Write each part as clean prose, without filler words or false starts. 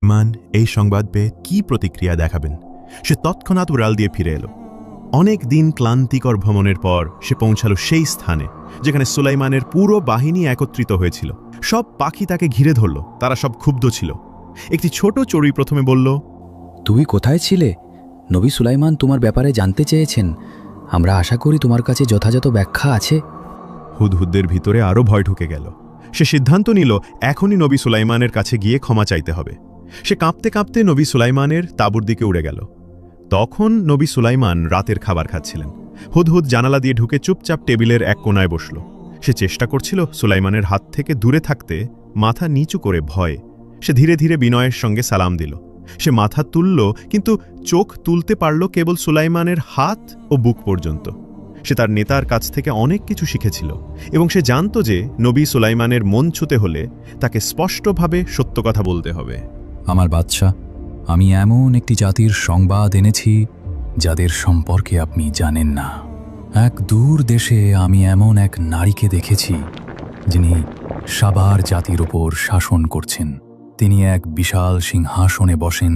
মান এই সংবাদ পেয়ে কি প্রতিক্রিয়া দেখাবেন? সে তৎক্ষণাৎ উড়াল দিয়ে ফিরে এলো। অনেক দিন ক্লান্তিকর ভ্রমণের পর সে পৌঁছালো সেই স্থানে যেখানে সুলাইমানের পুরো বাহিনী একত্রিত হয়েছিল। সব পাখি তাকে ঘিরে ধরল, তারা সব ক্ষুব্ধ ছিল। একটি ছোট চড়ুই প্রথমে বলল, তুই কোথায় ছিলে? নবী সুলাইমান তোমার ব্যাপারে জানতে চেয়েছেন। আমরা আশা করি তোমার কাছে যথাযথ ব্যাখ্যা আছে। হুদহুদের ভিতরে আরও ভয় ঢুকে গেল। সে সিদ্ধান্ত নিল এখনই নবী সুলাইমানের কাছে গিয়ে ক্ষমা চাইতে হবে। সে কাঁপতে কাঁপতে নবী সুলাইমানের তাঁবুর দিকে উড়ে গেল। তখন নবী সুলাইমান রাতের খাবার খাচ্ছিলেন। হুদহুদ জানালা দিয়ে ঢুকে চুপচাপ টেবিলের এক কোণায় বসল। সে চেষ্টা করছিল সুলাইমানের হাত থেকে দূরে থাকতে, মাথা নিচু করে ভয়ে। সে ধীরে ধীরে বিনয়ের সঙ্গে সালাম দিল। সে মাথা তুলল, কিন্তু চোখ তুলতে পারল কেবল সুলাইমানের হাত ও বুক পর্যন্ত। সে তার নেতার কাছ থেকে অনেক কিছু শিখেছিল এবং সে জানত যে নবী সুলাইমানের মন ছুঁতে হলে তাকে স্পষ্টভাবে সত্য কথা বলতে হবে। আমার বাদশা, আমি এমন একটি জাতির সংবাদ এনেছি যাদের সম্পর্কে আপনি জানেন না। এক দূর দেশে আমি এমন এক নারীকে দেখেছি যিনি সাবার জাতির ওপর শাসন করছেন। তিনি এক বিশাল সিংহাসনে বসেন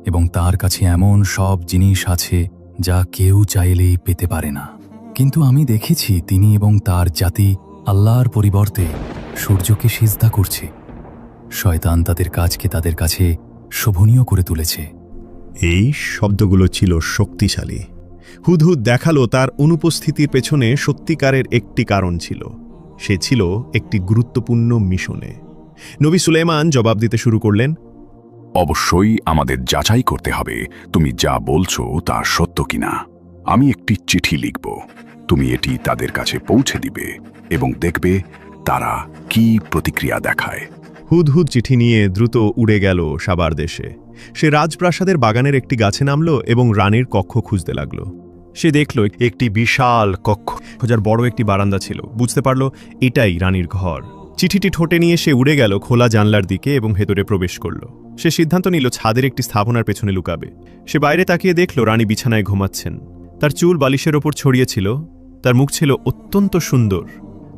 এবং তার কাছে এমন সব জিনিস আছে যা কেউ চাইলেই পেতে পারে না। কিন্তু আমি দেখেছি তিনি এবং তার জাতি আল্লাহর পরিবর্তে সূর্যকে সিজদা করছে। শয়তান তাদের কাজকে তাদের কাছে শোভনীয় করে তুলেছে। এই শব্দগুলো ছিল শক্তিশালী। হুদহুদ দেখালো তার অনুপস্থিতির পেছনে সত্যিকারের একটি কারণ ছিল। সে ছিল একটি গুরুত্বপূর্ণ মিশনে। নবী সুলাইমান জবাব দিতে শুরু করলেন, অবশ্যই আমাদের যাচাই করতে হবে তুমি যা বলছো তা সত্য কিনা। আমি একটি চিঠি লিখব, তুমি এটি তাদের কাছে পৌঁছে দিবে এবং দেখবে তারা কি প্রতিক্রিয়া দেখায়। হুদহুদ চিঠি নিয়ে দ্রুত উড়ে গেল সাবার দেশে। সে রাজপ্রাসাদের বাগানের একটি গাছে নামল এবং রানীর কক্ষ খুঁজতে লাগল। সে দেখল একটি বিশাল কক্ষ, যার বড় একটি বারান্দা ছিল। বুঝতে পারল এটাই রানীর ঘর। চিঠিটি ঠোঁটে নিয়ে সে উড়ে গেল খোলা জানলার দিকে এবং ভেতরে প্রবেশ করল। সে সিদ্ধান্ত নিল ছাদের একটি স্থাপনার পেছনে লুকাবে। সে বাইরে তাকিয়ে দেখল রানী বিছানায় ঘুমাচ্ছেন। তার চুল বালিশের ওপর ছড়িয়েছিল। তার মুখ ছিল অত্যন্ত সুন্দর।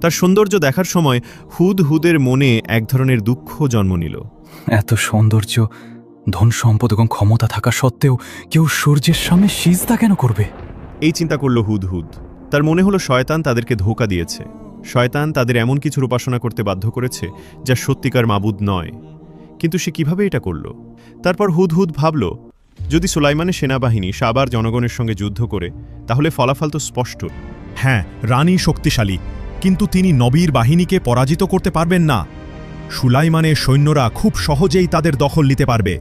তার সৌন্দর্য দেখার সময় হুদহুদের মনে এক ধরনের দুঃখ জন্ম নিল। এত সৌন্দর্য, ধন সম্পদ এবং ক্ষমতা থাকা সত্ত্বেও কেউ সূর্যের সামনে সিজদা কেন করবে? এই চিন্তা করল হুদহুদ। তার মনে হলো শয়তান তাদেরকে ধোঁকা দিয়েছে। শয়তান তাদের এমন কিছুর উপাসনা করতে বাধ্য করেছে যা সত্যিকার মাবুদ নয়। কিন্তু সে কিভাবে এটা করল? তারপর হুদহুদ ভাবল, যদি সুলাইমানের সেনাবাহিনী সাবার জনগণের সঙ্গে যুদ্ধ করে, তাহলে ফলাফল তো স্পষ্ট। হ্যাঁ, রানী শক্তিশালী, কিন্তু তিনি নবীর বাহিনীকে পরাজিত করতে পারবেন না। সুলাইমানের সৈন্যরা খুব সহজেই তাদের দখল নিতে পারবে।